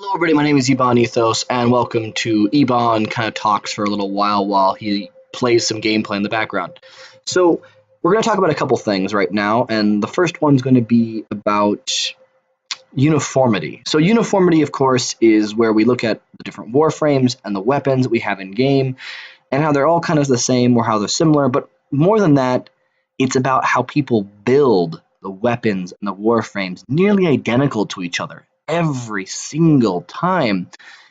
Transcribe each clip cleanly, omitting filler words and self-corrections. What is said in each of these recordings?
Everybody, my name is Eibon Ethos, and welcome to Eibon kind of talks for a little while he plays some gameplay in the background. So we're going to talk about a couple things right now, and the first one's going to be about uniformity. So uniformity, of course, is where we look at the different warframes and the weapons that we have in game, and how they're all kind of the same or how they're similar, but more than that, it's about how people build the weapons and the warframes nearly identical to each other every single time.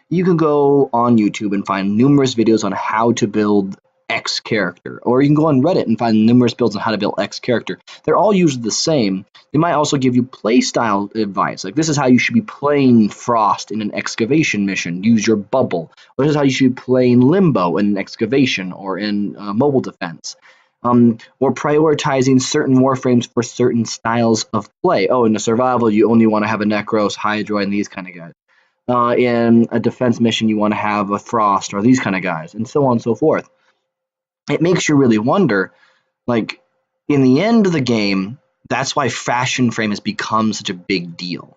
You can go on YouTube and find numerous videos on how to build X character, or you can go on Reddit and find numerous builds on how to build X character. They're all usually the same. They might also give you playstyle advice, like this is how you should be playing Frost in an excavation mission. Use your bubble. Or this is how you should be playing Limbo in an excavation or in mobile defense. Or prioritizing certain warframes for certain styles of play. Oh, in a survival, you only want to have a Necros, Hydra, and these kind of guys. In a defense mission, you want to have a Frost or these kind of guys, and so on and so forth. It makes you really wonder, like, in the end of the game, that's why Fashion Frame has become such a big deal.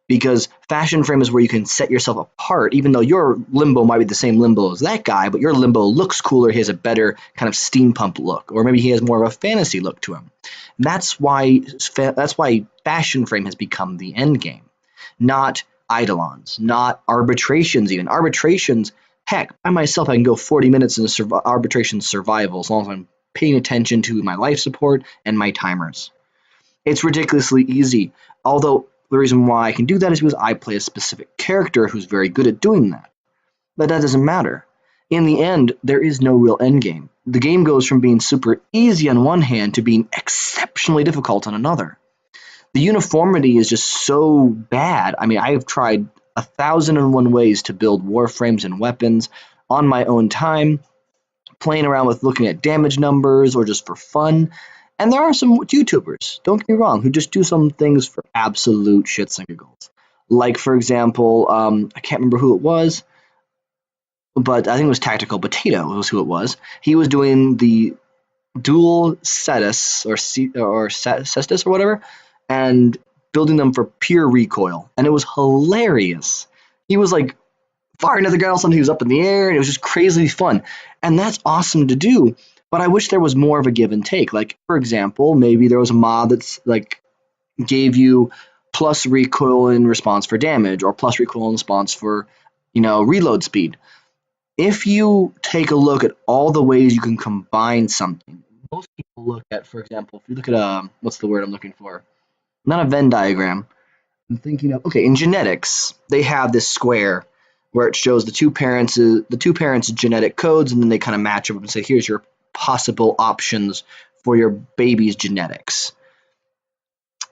Because Fashion Frame is where you can set yourself apart, even though your Limbo might be the same Limbo as that guy, but your Limbo looks cooler, he has a better kind of steampunk look, or maybe he has more of a fantasy look to him. That's why Fashion Frame has become the end game, not Eidolons, not Arbitrations even. Arbitrations, heck, by myself I can go 40 minutes in Arbitration survival as long as I'm paying attention to my life support and my timers. It's ridiculously easy, although the reason why I can do that is because I play a specific character who's very good at doing that. But that doesn't matter. In the end, there is no real end game. The game goes from being super easy on one hand to being exceptionally difficult on another. The uniformity is just so bad. I mean, I have tried 1,001 ways to build warframes and weapons on my own time, playing around with looking at damage numbers or just for fun. And there are some YouTubers, don't get me wrong, who just do some things for absolute shits and giggles. Like, for example, I can't remember who it was, but I think it was Tactical Potato was who it was. He was doing the dual Cetus or Cestus or whatever, and building them for pure recoil. And it was hilarious. He was like firing at the ground, something he was up in the air, and it was just crazily fun. And that's awesome to do. But I wish there was more of a give and take. Like, for example, maybe there was a mod that's like gave you plus recoil in response for damage or plus recoil in response for, reload speed. If you take a look at all the ways you can combine something, most people look at, for example, if you look at what's the word I'm looking for? Not a Venn diagram. I'm thinking of, okay, in genetics, they have this square where it shows the two parents' genetic codes, and then they kind of match them up and say, here's your possible options for your baby's genetics.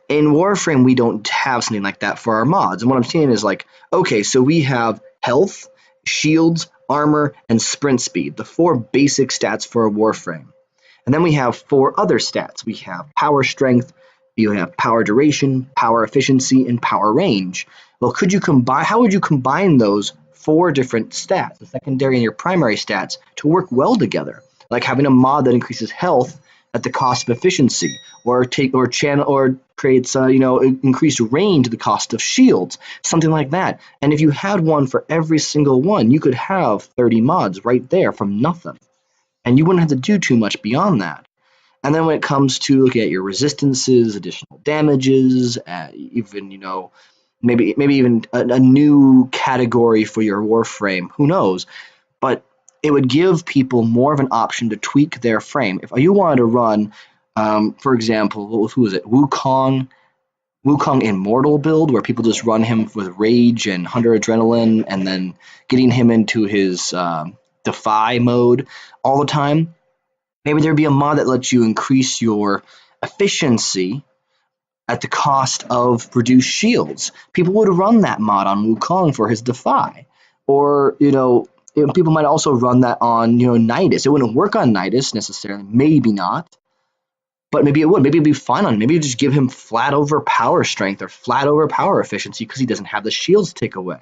In Warframe, we don't have something like that for our mods. And what I'm saying is like, okay, so we have health, shields, armor, and sprint speed, the 4 basic stats for a Warframe. And then we have 4 other stats. We have power strength, you have power duration, power efficiency, and power range. Well, how would you combine those 4 different stats, the secondary and your primary stats, to work well together? Like having a mod that increases health at the cost of efficiency, or creates increased range at the cost of shields, something like that. And if you had one for every single one, you could have 30 mods right there from nothing, and you wouldn't have to do too much beyond that. And then when it comes to looking at your resistances, additional damages, even maybe even a new category for your Warframe, who knows? But it would give people more of an option to tweak their frame. If you wanted to run, for example, who is it? Wukong Immortal build, where people just run him with Rage and Hunter Adrenaline, and then getting him into his Defy mode all the time. Maybe there'd be a mod that lets you increase your efficiency at the cost of reduced shields. People would run that mod on Wukong for his Defy. Or, people might also run that on, Nidus. It wouldn't work on Nidus necessarily, maybe not. But maybe it would. Maybe it'd be fine on him. Maybe you just give him flat over power strength or flat over power efficiency because he doesn't have the shields to take away.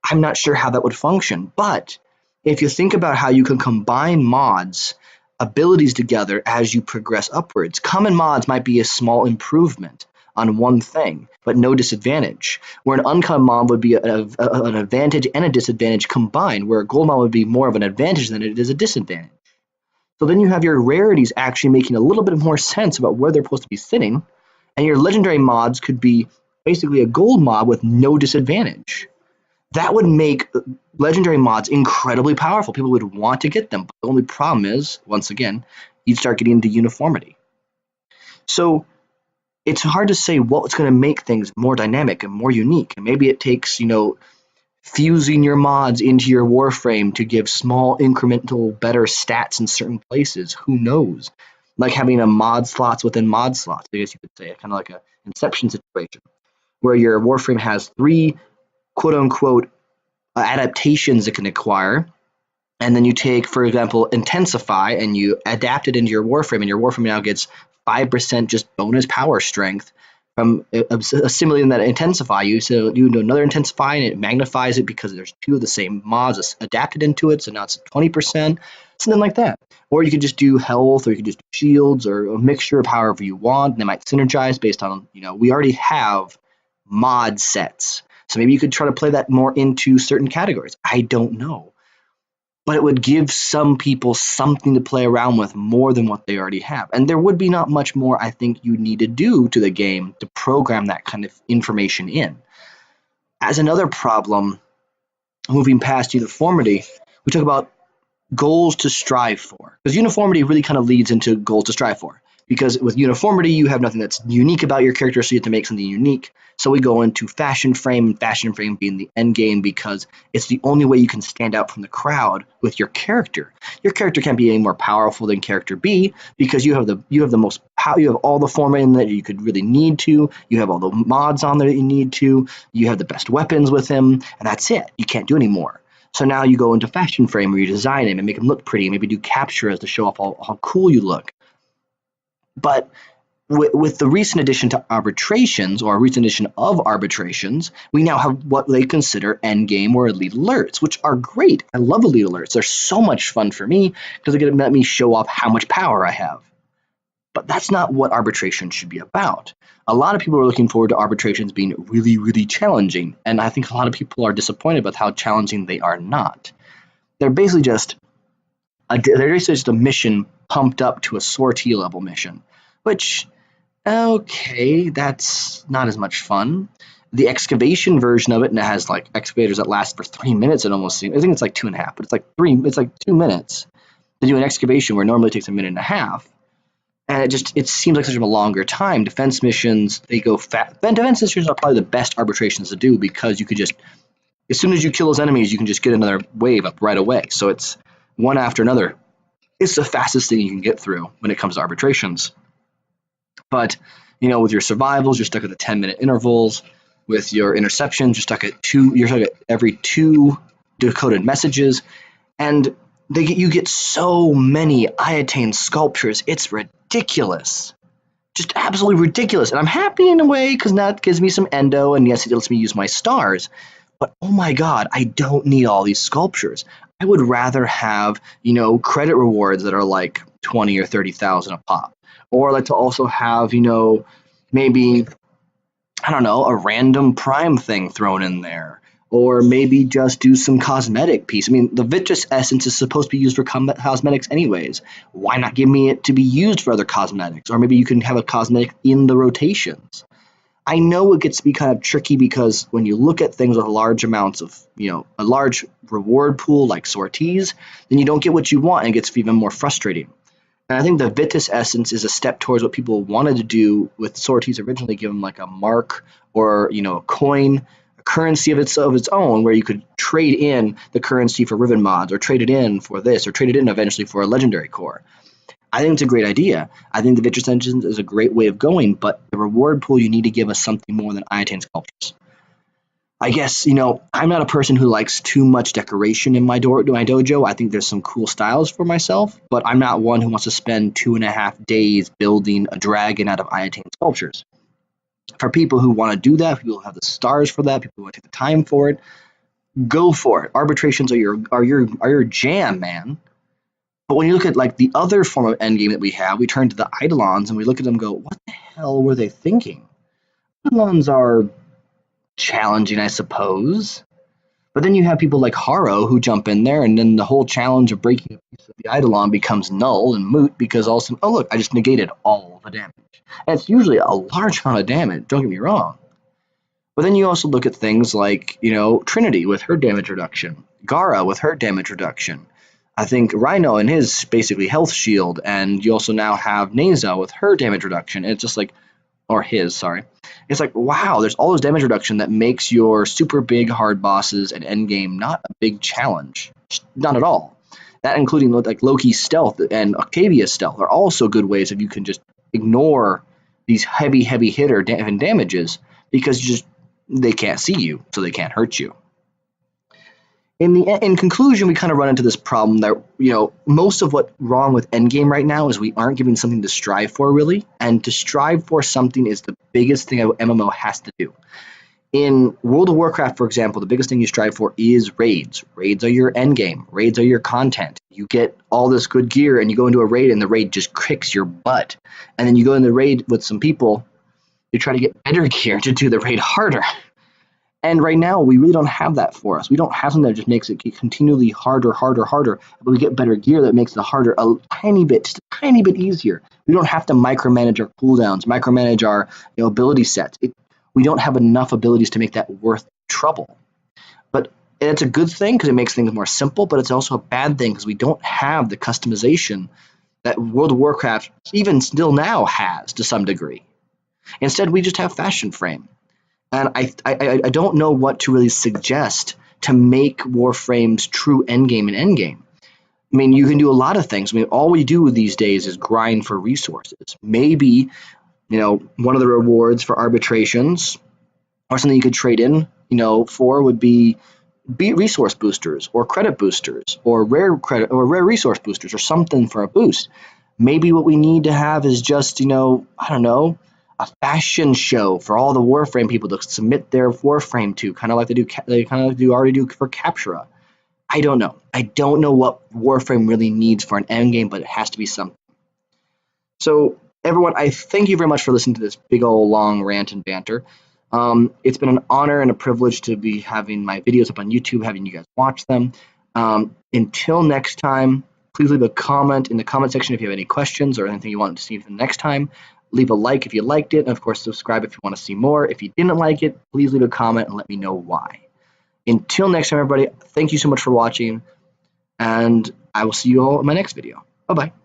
I'm not sure how that would function. But if you think about how you can combine mods, abilities together as you progress upwards, common mods might be a small improvement on one thing, but no disadvantage. Where an uncommon mob would be an advantage and a disadvantage combined, where a gold mob would be more of an advantage than it is a disadvantage. So then you have your rarities actually making a little bit more sense about where they're supposed to be sitting, and your legendary mods could be basically a gold mob with no disadvantage. That would make legendary mods incredibly powerful. People would want to get them, but the only problem is, once again, you'd start getting into uniformity. So it's hard to say what's going to make things more dynamic and more unique. And maybe it takes, fusing your mods into your Warframe to give small incremental better stats in certain places. Who knows? Like having a mod slots within mod slots, I guess you could say, kind of like a Inception situation, where your Warframe has 3 quote-unquote adaptations it can acquire, and then you take, for example, Intensify, and you adapt it into your Warframe, and your Warframe now gets 5% just bonus power strength from assimilating that Intensify. You do another Intensify, and it magnifies it because there's 2 of the same mods adapted into it, so now it's 20%, something like that. Or you could just do health, or you could just do shields, or a mixture of however you want, and they might synergize based on, we already have mod sets. So maybe you could try to play that more into certain categories. I don't know. But it would give some people something to play around with more than what they already have. And there would be not much more I think you need to do to the game to program that kind of information in. As another problem, moving past uniformity, we talk about goals to strive for. Because uniformity really kind of leads into goals to strive for. Because with uniformity, you have nothing that's unique about your character, so you have to make something unique. So we go into fashion frame, and fashion frame being the end game because it's the only way you can stand out from the crowd with your character. Your character can't be any more powerful than character B because you have all the formatting that you could really need to. You have all the mods on there that you need to. You have the best weapons with him, and that's it. You can't do any more. So now you go into fashion frame where you design him and make him look pretty, maybe do captures to show off how cool you look. But with the recent addition to Arbitrations, or a recent addition of Arbitrations, we now have what they consider endgame or elite alerts, which are great. I love elite alerts. They're so much fun for me because they're going to let me show off how much power I have. But that's not what Arbitration should be about. A lot of people are looking forward to Arbitrations being really, really challenging, and I think a lot of people are disappointed with how challenging they are not. They're basically just a mission pumped up to a sortie level mission, which, okay, that's not as much fun. The excavation version of it, and it has like excavators that last for 3 minutes. It almost seems, I think it's like 2.5, but it's like 2 minutes to do an excavation where normally it takes 1.5 minutes. And it seems like such a longer time. Defense missions, they go fast. Defense missions are probably the best arbitrations to do because you could just, as soon as you kill those enemies, you can just get another wave up right away. So it's one after another. It's the fastest thing you can get through when it comes to arbitrations. But, with your survivals, you're stuck at the 10-minute intervals. With your interceptions, you're stuck at every 2 decoded messages. And you get so many Iatane sculptures. It's ridiculous. Just absolutely ridiculous. And I'm happy in a way because that gives me some endo, and yes, it lets me use my stars. But oh my god, I don't need all these sculptures. I would rather have, credit rewards that are like 20 or 30,000 a pop. Or I'd like to also have, maybe, I don't know, a random prime thing thrown in there. Or maybe just do some cosmetic piece. I mean, the Vitreous Essence is supposed to be used for cosmetics anyways. Why not give me it to be used for other cosmetics? Or maybe you can have a cosmetic in the rotations. I know it gets to be kind of tricky because when you look at things with large amounts of, a large reward pool like sorties, then you don't get what you want and it gets even more frustrating. And I think the Vitreous Essence is a step towards what people wanted to do with sorties originally, give them like a mark or, a coin, a currency of its own where you could trade in the currency for ribbon mods or trade it in for this or trade it in eventually for a legendary core. I think it's a great idea. I think the Vitreous Essence is a great way of going, but the reward pool, you need to give us something more than Iatane sculptures. I guess, I'm not a person who likes too much decoration in my dojo. I think there's some cool styles for myself, but I'm not one who wants to spend 2.5 days building a dragon out of Iatane sculptures. For people who want to do that, people who have the stars for that, people who want to take the time for it, go for it. Arbitrations are your jam, man. But when you look at like the other form of endgame that we have, we turn to the Eidolons and we look at them and go, what the hell were they thinking? ones are challenging, I suppose. But then you have people like Haro who jump in there, and then the whole challenge of breaking a piece of the Eidolon becomes null and moot because all of a sudden, oh look, I just negated all the damage. And it's usually a large amount of damage, don't get me wrong. But then you also look at things like, Trinity with her damage reduction, Gara with her damage reduction. I think Rhino and his basically health shield, and you also now have Neza with her damage reduction. And it's just like, or his, sorry. It's like, wow, there's all this damage reduction that makes your super big hard bosses and endgame not a big challenge. Not at all. That including like Loki's stealth and Octavia's stealth are also good ways if you can just ignore these heavy hitter damages because they can't see you, so they can't hurt you. In conclusion, we kind of run into this problem that, most of what's wrong with Endgame right now is we aren't given something to strive for, really. And to strive for something is the biggest thing an MMO has to do. In World of Warcraft, for example, the biggest thing you strive for is raids. Raids are your endgame. Raids are your content. You get all this good gear and you go into a raid and the raid just kicks your butt. And then you go in the raid with some people, you try to get better gear to do the raid harder. And right now, we really don't have that for us. We don't have something that just makes it continually harder, but we get better gear that makes it harder a tiny bit, just a tiny bit easier. We don't have to micromanage our cooldowns, micromanage our ability sets. We don't have enough abilities to make that worth trouble. But it's a good thing because it makes things more simple, but it's also a bad thing because we don't have the customization that World of Warcraft, even still now, has to some degree. Instead, we just have Fashion Frame. And I don't know what to really suggest to make Warframe's true endgame an endgame. I mean, you can do a lot of things. I mean, all we do these days is grind for resources. Maybe, one of the rewards for arbitrations or something you could trade in, for would be resource boosters or credit boosters or rare credit or rare resource boosters or something for a boost. Maybe what we need to have is just, I don't know, a fashion show for all the Warframe people to submit their Warframe to, kind of like they already do for Captura. I don't know. I don't know what Warframe really needs for an endgame, but it has to be something. So, everyone, I thank you very much for listening to this big old long rant and banter. It's been an honor and a privilege to be having my videos up on YouTube, having you guys watch them. Until next time, please leave a comment in the comment section if you have any questions or anything you want to see for the next time. Leave a like if you liked it, and of course subscribe if you want to see more. If you didn't like it, please leave a comment and let me know why. Until next time, everybody, thank you so much for watching, and I will see you all in my next video. Bye-bye.